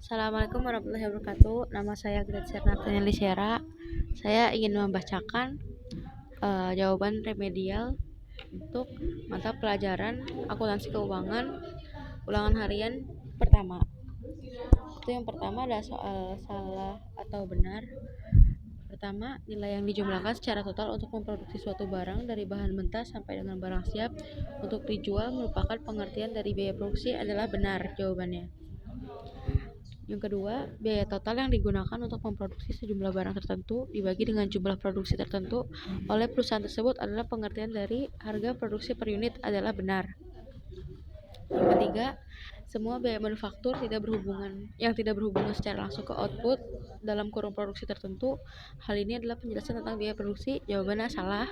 Assalamualaikum warahmatullahi wabarakatuh. Nama saya Gracia Nathaniel Lisera. Saya ingin membacakan jawaban remedial untuk mata pelajaran akuntansi keuangan ulangan harian pertama. Itu yang pertama adalah soal salah atau benar. Pertama, nilai yang dijumlahkan secara total untuk memproduksi suatu barang dari bahan mentah sampai dengan barang siap untuk dijual merupakan pengertian dari biaya produksi adalah benar jawabannya. Yang kedua, biaya total yang digunakan untuk memproduksi sejumlah barang tertentu dibagi dengan jumlah produksi tertentu oleh perusahaan tersebut adalah pengertian dari harga produksi per unit adalah benar. Yang ketiga, semua biaya manufaktur yang tidak berhubungan secara langsung ke output dalam kurung produksi tertentu. Hal ini adalah penjelasan tentang biaya produksi. Jawabannya salah,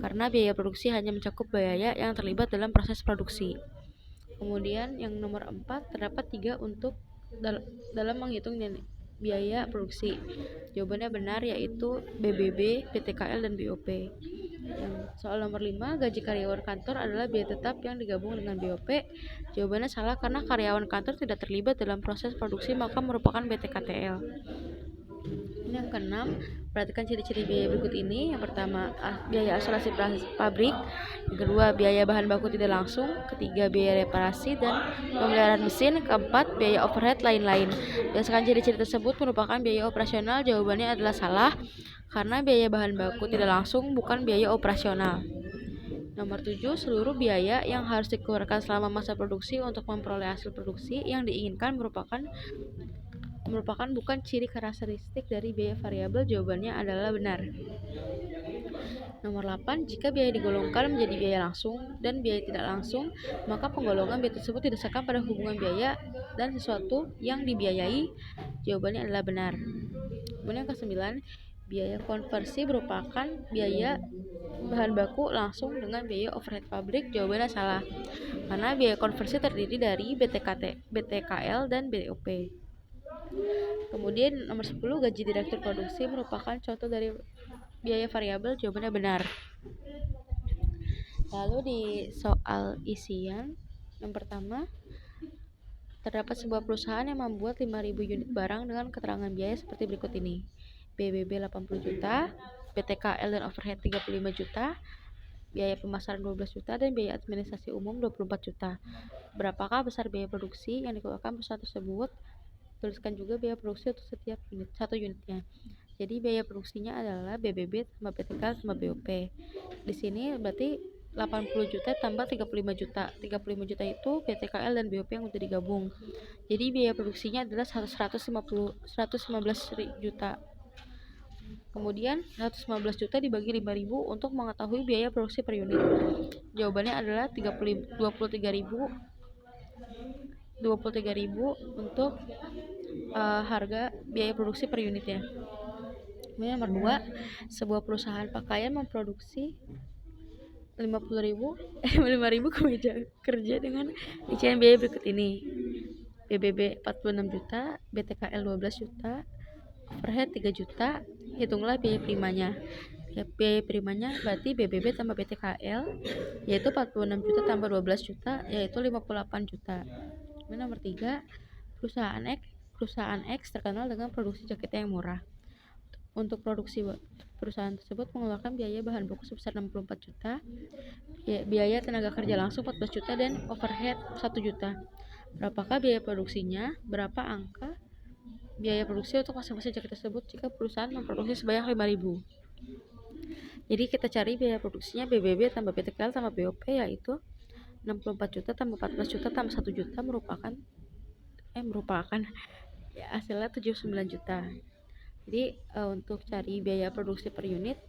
karena biaya produksi hanya mencakup biaya yang terlibat dalam proses produksi. Kemudian yang nomor 4, terdapat 3 untuk dalam menghitung biaya produksi. Jawabannya benar, yaitu BBB, PTKL, dan BOP. Yang soal nomor 5, gaji karyawan kantor adalah biaya tetap yang digabung dengan BOP. Jawabannya salah, karena karyawan kantor tidak terlibat dalam proses produksi maka merupakan BTKTL. Yang keenam, perhatikan ciri-ciri biaya berikut ini. Yang pertama, biaya asuransi pabrik. Yang kedua, biaya bahan baku tidak langsung. Ketiga, biaya reparasi dan pemeliharaan mesin. Keempat, biaya overhead lain-lain. Berdasarkan ciri-ciri tersebut merupakan biaya operasional. Jawabannya adalah salah, karena biaya bahan baku tidak langsung bukan biaya operasional. Nomor 7, seluruh biaya yang harus dikeluarkan selama masa produksi untuk memperoleh hasil produksi yang diinginkan merupakan bukan ciri karakteristik dari biaya variabel. Jawabannya adalah benar. Nomor 8, jika biaya digolongkan menjadi biaya langsung dan biaya tidak langsung, maka penggolongan biaya tersebut didasarkan pada hubungan biaya dan sesuatu yang dibiayai. Jawabannya adalah benar. Kemudian yang ke-9, biaya konversi merupakan biaya bahan baku langsung dengan biaya overhead pabrik. Jawabannya salah, karena biaya konversi terdiri dari BTKL, dan BOP. Kemudian nomor 10, gaji direktur produksi merupakan contoh dari biaya variabel. Jawabannya benar. Lalu di soal isian, yang pertama, terdapat sebuah perusahaan yang membuat 5.000 unit barang dengan keterangan biaya seperti berikut ini. BBB 80 juta, BTKL dan overhead 35 juta, biaya pemasaran 12 juta, dan biaya administrasi umum 24 juta. Berapakah besar biaya produksi yang dikeluarkan perusahaan tersebut? Tuliskan juga biaya produksi untuk setiap satu unitnya. Jadi biaya produksinya adalah BBB tambah BTKL tambah BOP. Di sini berarti 80 juta tambah 35 juta. 35 juta itu BTKL dan BOP yang udah digabung. Jadi biaya produksinya adalah 115 juta. Kemudian 115 juta dibagi 5.000 untuk mengetahui biaya produksi per unit. Jawabannya adalah 23.000 untuk harga biaya produksi per unitnya. Kemudian nomor 2, sebuah perusahaan pakaian memproduksi 5.000 kemeja kerja dengan rincian biaya berikut ini. BBB 46 juta, BTKL 12 juta, overhead 3 juta. Hitunglah biaya primanya. Biaya primanya berarti BBB tambah BTKL, yaitu 46 juta tambah 12 juta, yaitu 58 juta. Kemudian nomor 3, perusahaan X terkenal dengan produksi jaket yang murah. Untuk produksi perusahaan tersebut mengeluarkan biaya bahan baku sebesar 64 juta, biaya tenaga kerja langsung 14 juta, dan overhead 1 juta. Berapakah biaya produksinya? Berapa angka biaya produksi untuk masing-masing jaket tersebut jika perusahaan memproduksi sebanyak 5.000? Jadi kita cari biaya produksinya BBB tambah BTKL tambah BOP, yaitu 64 juta tambah 14 juta tambah 1 juta merupakan hasilnya 79 juta. Jadi untuk cari biaya produksi per unit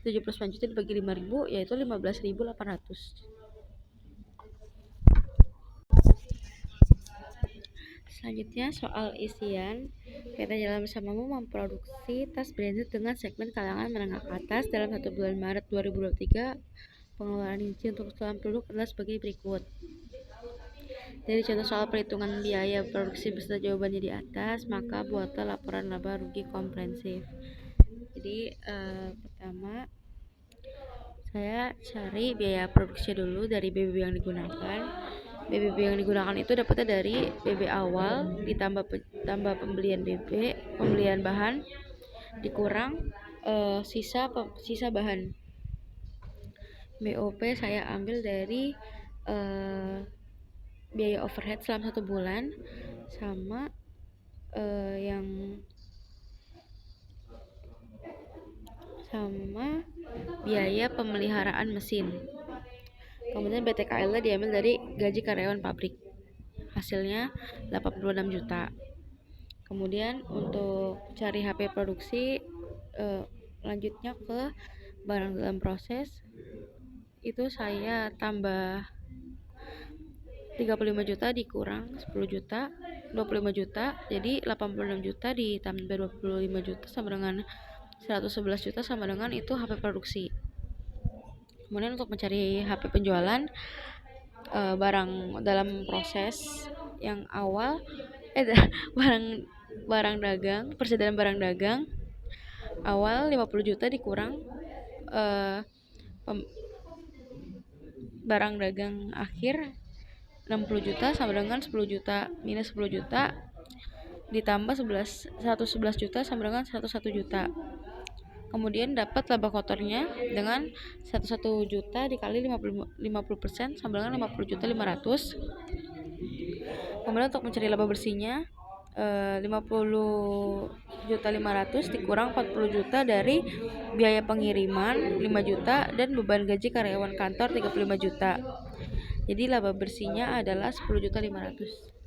79 juta dibagi 5.000, yaitu 15.800. Selanjutnya soal isian. PT Jalan Bersamamu memproduksi tas branded dengan segmen kalangan menengah ke atas dalam 1 bulan Maret 2023. Pengeluaran rinci untuk keseluruhan produk adalah sebagai berikut. Dari contoh soal perhitungan biaya produksi beserta jawabannya di atas, maka buatlah laporan laba rugi komprehensif. Jadi pertama saya cari biaya produksi dulu dari BBB yang digunakan. BB yang digunakan itu dapatnya dari BB awal ditambah tambah pembelian pembelian bahan dikurang sisa bahan. BOP saya ambil dari biaya overhead selama 1 bulan sama biaya pemeliharaan mesin. Kemudian BTKL diambil dari gaji karyawan pabrik. Hasilnya 86 juta. Kemudian untuk cari HP produksi lanjutnya ke barang dalam proses itu saya tambah 35 juta dikurang 10 juta 25 juta, jadi 86 juta ditambah 25 juta sama dengan 111 juta sama dengan itu HP produksi. Kemudian untuk mencari HP penjualan barang dalam proses yang awal barang dagang, persediaan barang dagang awal 50 juta dikurang barang dagang akhir 60 juta sama dengan 10 juta minus 10 juta ditambah 111 juta sama dengan 101 juta. Kemudian dapat laba kotornya dengan 11 juta dikali 50% sama dengan 50 juta 500. Kemudian untuk mencari laba bersihnya 50 juta 500 dikurang 40 juta dari biaya pengiriman 5 juta dan beban gaji karyawan kantor 35 juta. Jadi laba bersihnya adalah 10 juta 500.